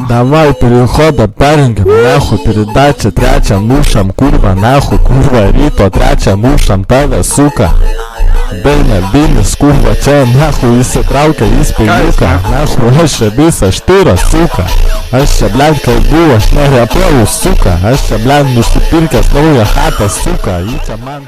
Давай перехода перенгем, нахуй передача, тряча мушам, курва, нахуй, курва, рито, тряча мушам, тебе, сука. Бейна, скурва, че, нахуй, и се тралка, и спилюка, нахуй, ще биса, штура, сука. Ще, блядь, кайбува, шнеря пелу, сука. Ще, блядь, мушипирка, слоя хата, сука, и чаман.